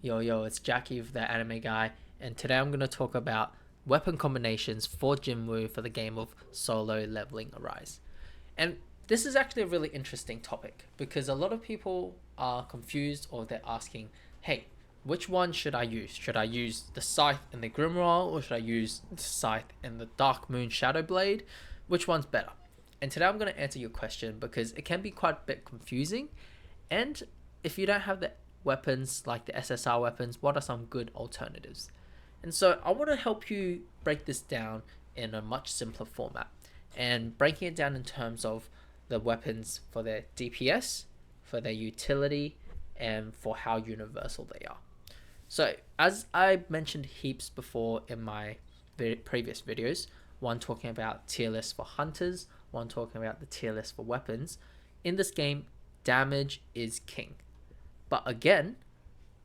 Yo, it's Jackie with the Anime Guy, and today I'm going to talk about weapon combinations for Jinwoo for the game of Solo Leveling Arise. And this is actually a really interesting topic because a lot of people are confused or they're asking, hey, which one should I use? Should I use the Scythe and the Grimoire, or should I use the Scythe and the Dark Moon Shadow Blade? Which one's better? And today I'm going to answer your question because it can be quite a bit confusing. And if you don't have the weapons like the SSR weapons, what are some good alternatives? And so I want to help you break this down in a much simpler format and breaking it down in terms of the weapons for their DPS, for their utility, and for how universal they are. So as I mentioned heaps before in my previous videos, one talking about tier list for hunters, one talking about the tier list for weapons, in this game, damage is king. But again,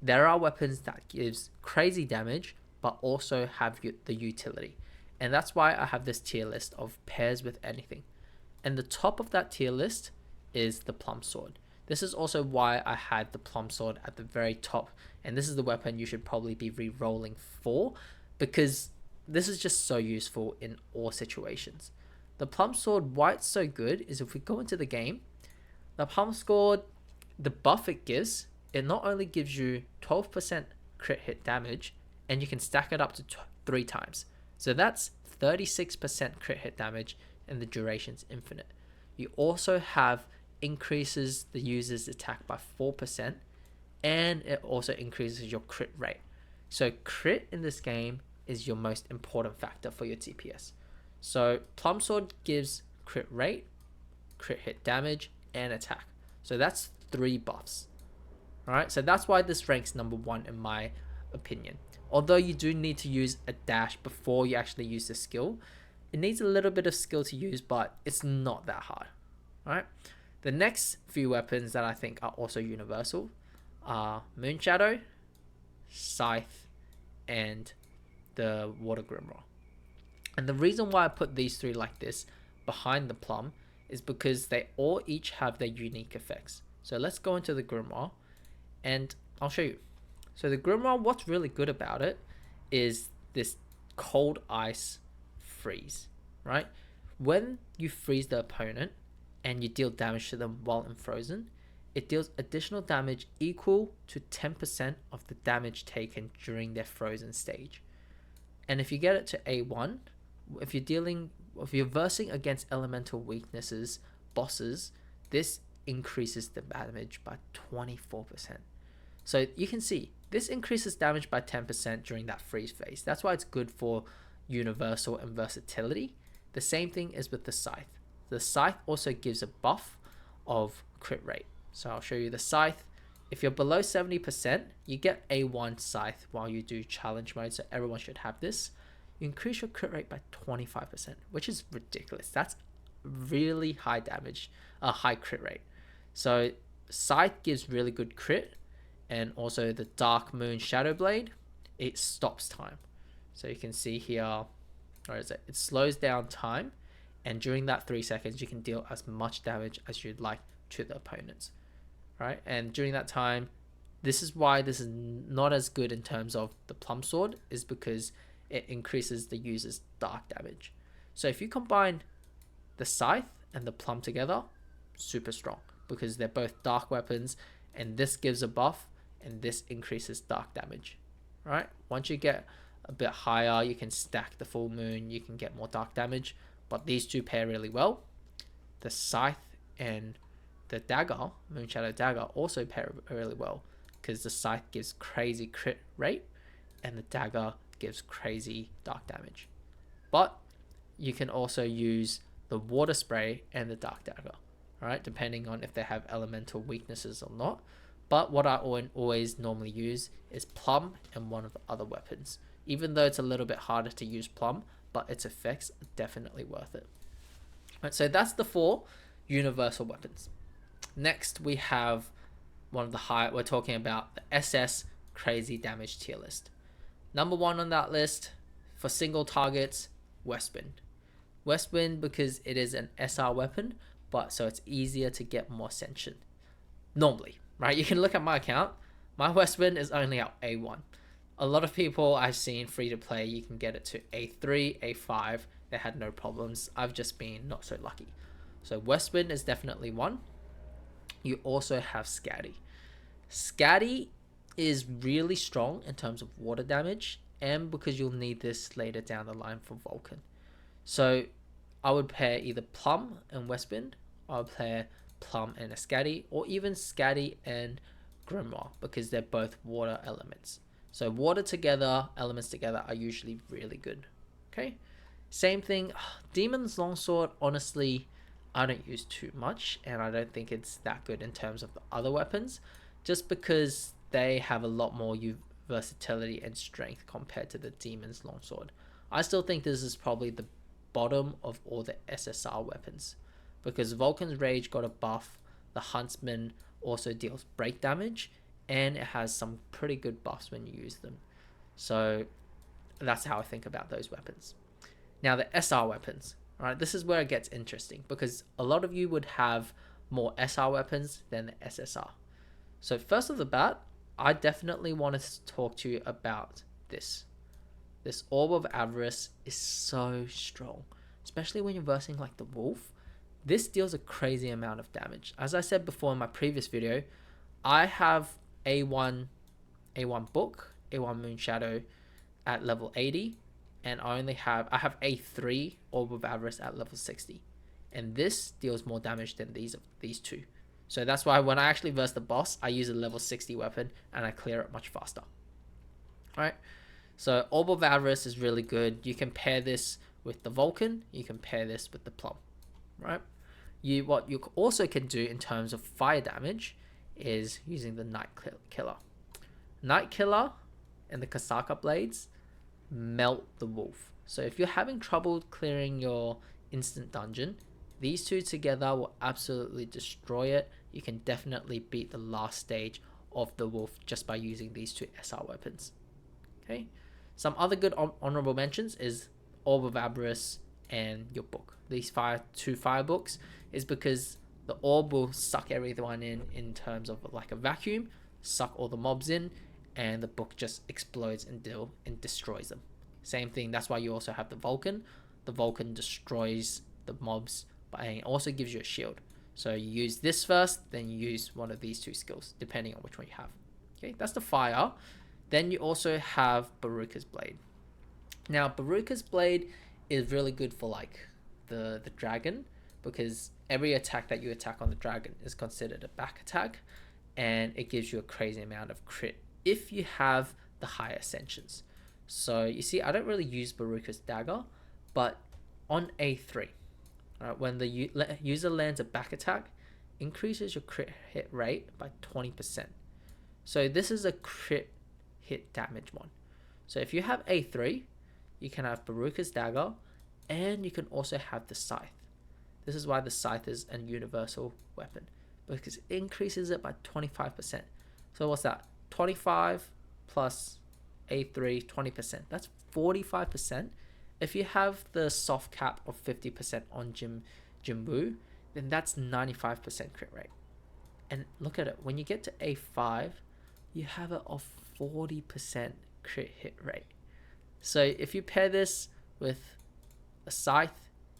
there are weapons that gives crazy damage, but also have the utility. And that's why I have this tier list of pairs with anything. And the top of that tier list is the Plum Sword. This is also why I had the Plum Sword at the very top. And this is the weapon you should probably be re-rolling for, because this is just so useful in all situations. The Plum Sword, why it's so good is if we go into the game, the Plum Sword, the buff it gives, it not only gives you 12% crit hit damage, and you can stack it up to 3 times. So that's 36% crit hit damage, and the duration's infinite. You also have increases the user's attack by 4%, and it also increases your crit rate. So crit in this game is your most important factor for your TPS. So Plum Sword gives crit rate, crit hit damage, and attack. So that's 3 buffs. Alright, so that's why this ranks number 1 in my opinion. Although you do need to use a dash before you actually use the skill, it needs a little bit of skill to use, but it's not that hard. Alright, the next few weapons that I think are also universal are Moon Shadow, Scythe, and the Water Grimoire. And the reason why I put these 3 like this behind the Plum is because they all each have their unique effects. So let's go into the Grimoire and I'll show you. So the Grimoire, what's really good about it is this cold ice freeze, right? When you freeze the opponent and you deal damage to them while in frozen, it deals additional damage equal to 10% of the damage taken during their frozen stage. And if you get it to A1, if you're versing against elemental weaknesses, bosses, this increases the damage by 24%. So you can see this increases damage by 10% during that freeze phase. That's why it's good for universal and versatility. The same thing is with the Scythe. The Scythe also gives a buff of crit rate. So I'll show you the Scythe. If you're below 70%, you get A1 Scythe while you do challenge mode, so everyone should have this. You increase your crit rate by 25%, which is ridiculous. That's really high damage, a high crit rate. So Scythe gives really good crit, and also the Dark Moon Shadow Blade, it stops time. So you can see here, where is it? It slows down time, and during that 3 seconds, you can deal as much damage as you'd like to the opponents, right? And during that time, this is why this is not as good in terms of the Plum Sword, is because it increases the user's dark damage. So if you combine the Scythe and the Plum together, super strong, because they're both dark weapons, and this gives a buff and this increases dark damage, right? Once you get a bit higher, you can stack the full moon, you can get more dark damage, but these 2 pair really well. The Scythe and the Dagger, Moon Shadow Dagger, also pair really well, because the Scythe gives crazy crit rate and the Dagger gives crazy dark damage. But you can also use the Water Spray and the Dark Dagger, right? Depending on if they have elemental weaknesses or not. But what I always normally use is Plum and one of the other weapons. Even though it's a little bit harder to use Plum, but its effects are definitely worth it. Right, so that's the 4 universal weapons. Next, we have one of the we're talking about the SS crazy damage tier list. Number 1 on that list for single targets, Westwind. Westwind because it is an SR weapon, but so it's easier to get more Ascension. Normally, right? You can look at my account. My Westwind is only at A1. A lot of people I've seen free to play, you can get it to A3, A5. They had no problems. I've just been not so lucky. So Westwind is definitely one. You also have Scatty. Scatty is really strong in terms of water damage, and because you'll need this later down the line for Vulcan. So I would pair either Plum and Westwind. I would pair Plum and a Scatty, or even Scatty and Grimoire, because they're both water elements. So water together, elements together are usually really good. Okay. Same thing. Demon's Longsword, honestly, I don't use too much, and I don't think it's that good in terms of the other weapons, just because they have a lot more versatility and strength compared to the Demon's Longsword. I still think this is probably the bottom of all the SSR weapons, because Vulcan's Rage got a buff, the Huntsman also deals break damage, and it has some pretty good buffs when you use them. So that's how I think about those weapons. Now the SR weapons, right? This is where it gets interesting, because a lot of you would have more SR weapons than the SSR. So first of the bat, I definitely want to talk to you about this. This Orb of Avarice is so strong, especially when you're versing like the Wolf. This deals a crazy amount of damage. As I said before in my previous video, I have A1 Book, A1 Moonshadow at level 80, and I have A3 Orb of Avarice at level 60. And this deals more damage than these two. So that's why when I actually verse the boss, I use a level 60 weapon and I clear it much faster. Alright, so Orb of Avarice is really good. You can pair this with the Vulcan, you can pair this with the Plum. Right? What you also can do in terms of fire damage is using the Night Killer. Night Killer and the Kasaka Blades melt the Wolf. So if you're having trouble clearing your instant dungeon, these two together will absolutely destroy it. You can definitely beat the last stage of the Wolf just by using these two SR weapons. Okay. Some other good honorable mentions is Orb of Avarice and your book. These two fire books is because the orb will suck everyone in terms of like a vacuum, suck all the mobs in, and the book just explodes and destroys them. Same thing, that's why you also have the Vulcan. The Vulcan destroys the mobs, but it also gives you a shield. So you use this first, then you use one of these two skills, depending on which one you have. Okay, that's the fire. Then you also have Baruka's Blade. Now, Baruka's Blade is really good for like the dragon, because every attack that you attack on the dragon is considered a back attack, and it gives you a crazy amount of crit if you have the high ascensions. So you see, I don't really use Baruka's Dagger, but on A3, when the user lands a back attack, increases your crit hit rate by 20%. So this is a crit hit damage one. So if you have A3, you can have Baruka's Dagger, and you can also have the Scythe. This is why the Scythe is a universal weapon, because it increases it by 25%. So what's that? 25 plus A3, 20%. That's 45%. If you have the soft cap of 50% on Jimbu, then that's 95% crit rate. And look at it. When you get to A5, you have it of 40% crit hit rate. So if you pair this with a Scythe,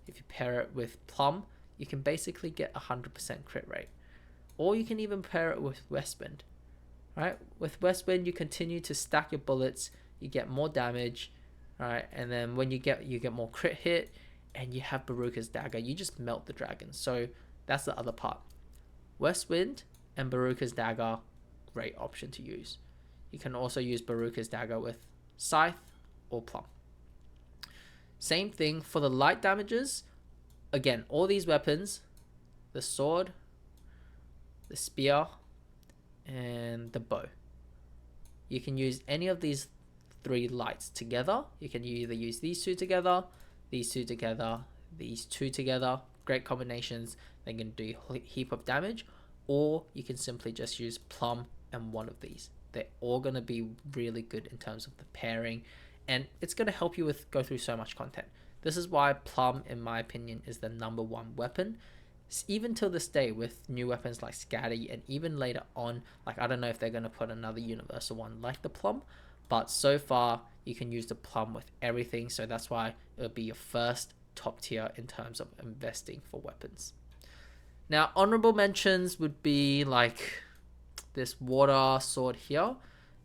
if you pair it with Plum, you can basically get 100% crit rate. Or you can even pair it with Westwind. Right? With Westwind, you continue to stack your bullets, you get more damage, right? And then when you get more crit hit, and you have Baruka's Dagger, you just melt the dragon. So that's the other part. Westwind and Baruka's Dagger, great option to use. You can also use Baruka's Dagger with Scythe or Plum. Same thing for the light damages. Again, all these weapons, the sword, the spear, and the bow. You can use any of these three lights together. You can either use these two together, these two together, these two together. Great combinations. They can do a heap of damage. Or you can simply just use Plum and one of these. They're all going to be really good in terms of the pairing, and it's going to help you go through so much content. This is why Plum, in my opinion, is the #1 weapon, even till this day with new weapons like Scatty, and even later on, like I don't know if they're going to put another universal one like the Plum, but so far you can use the Plum with everything, so that's why it'll be your first top tier in terms of investing for weapons. Now honorable mentions would be like this water sword here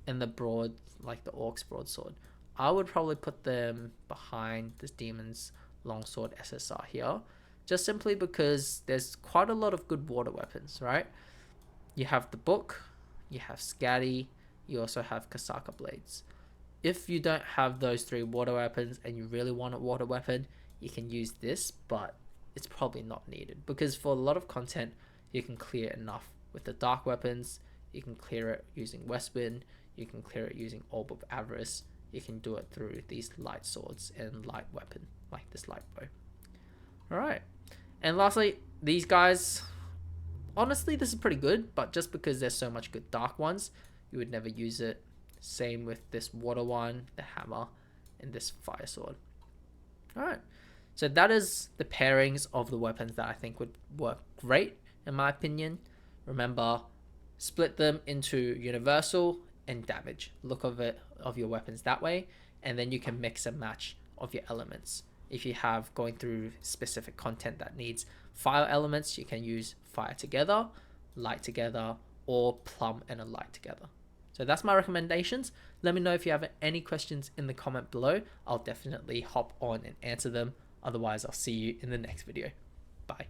and the broad, like the Orc's broadsword. I would probably put them behind this Demon's longsword SSR here, just simply because there's quite a lot of good water weapons, right? You have the book, you have Scatty, you also have Kasaka blades. If you don't have those three water weapons and you really want a water weapon, you can use this, but it's probably not needed because for a lot of content, you can clear enough with the dark weapons. You can clear it using Westwind, you can clear it using Orb of Avarice, you can do it through these light swords and light weapon, like this light bow. Alright, and lastly, these guys, honestly, this is pretty good, but just because there's so much good dark ones, you would never use it. Same with this water one, the hammer, and this fire sword. Alright, so that is the pairings of the weapons that I think would work great, in my opinion. Remember, split them into universal and damage. Look of your weapons that way, and then you can mix and match of your elements. If you have going through specific content that needs fire elements, you can use fire together, light together, or plum and a light together. So that's my recommendations. Let me know if you have any questions in the comment below. I'll definitely hop on and answer them. Otherwise, I'll see you in the next video. Bye.